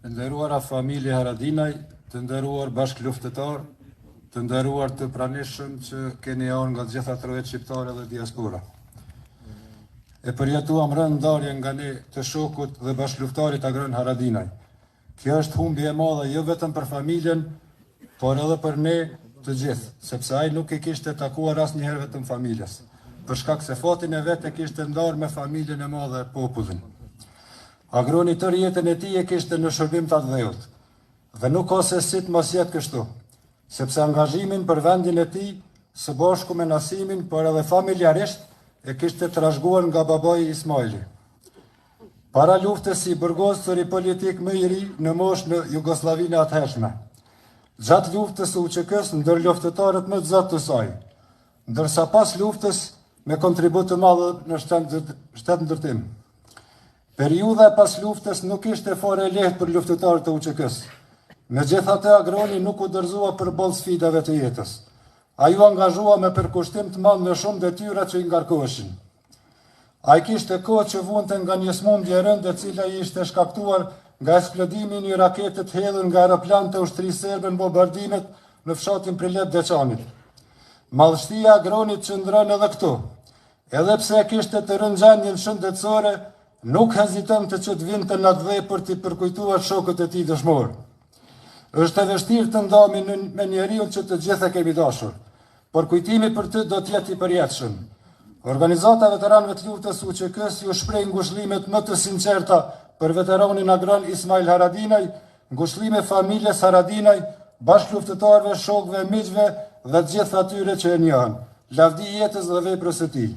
Të nderuara familje Haradinaj, të nderuar bashkëluftëtar, të nderuar të pranishëm që keni ardhur nga të gjitha trojet shqiptare dhe diaspora. E përjetuam rënd ndarje nga ne të shokut dhe bashkëluftarit Agrën Haradinaj. Kjo është humbje e madhe jo vetëm për familjen, por edhe për ne të gjithë, sepse ai nuk i kishte takuar asnjëherë vetëm familjes, për shkak se fatin e vet e kishte ndarë me familjen e madhe e popullin. Agroni tërë jetën e tij e kishte në shërbim të atë dheut, dhe nuk ka se si të mos jetë kështu, sepse angazhimin për vendin e tij, së bashku me Nasimin, por edhe familjarisht, e kishte trashëguar nga babai Ismaili. Para luftës si burgosuri politik më i ri në moshë në Jugosllavinë e atëhershme. Gjatë luftës së UÇK-s ndër luftëtarët më të zot të saj, ndërsa pas luftës me kontribut të madh në shtetëndërtim. Periudha e pas luftës nuk ishte fare e lehtë për luftëtarët e UÇK-s. Megjithatë, Agroni nuk u dorëzua përballë sfidave të jetës. Ai u angazhua me përkushtim të madh në shumë detyra që i ngarkoheshin. Ai kishte kohë që vunte nga një smundje e rëndë e cila i ishte shkaktuar nga eksplodimi i një rakete të hedhur nga aeroplan të ushtrisë serbe në bombardimet në fshatin Prilep Deçanit. Madhështia e Agronit qëndron edhe këtu. Edhe pse e kishte të rëndë gjendjen shëndetësore, nuk heziton të që të vinte në atë vepër për t'i përkujtuar shokët e tij dëshmor. Është e vështirë të ndahemi me njeriu që të gjithë e kemi dashur, por kujtimi për ty do të jetë i përjetshëm. Organizata e veteranëve të luftës UÇK-s ju shpreh ngushëllimet më të sinqerta për veteranin Agron Ismail Haradinaj, ngushëllime familjes Haradinaj, bashkëluftëtarëve, shokëve, miqve dhe të gjithë atyre që e njohin. Lavdi jetës dhe veprës së tij.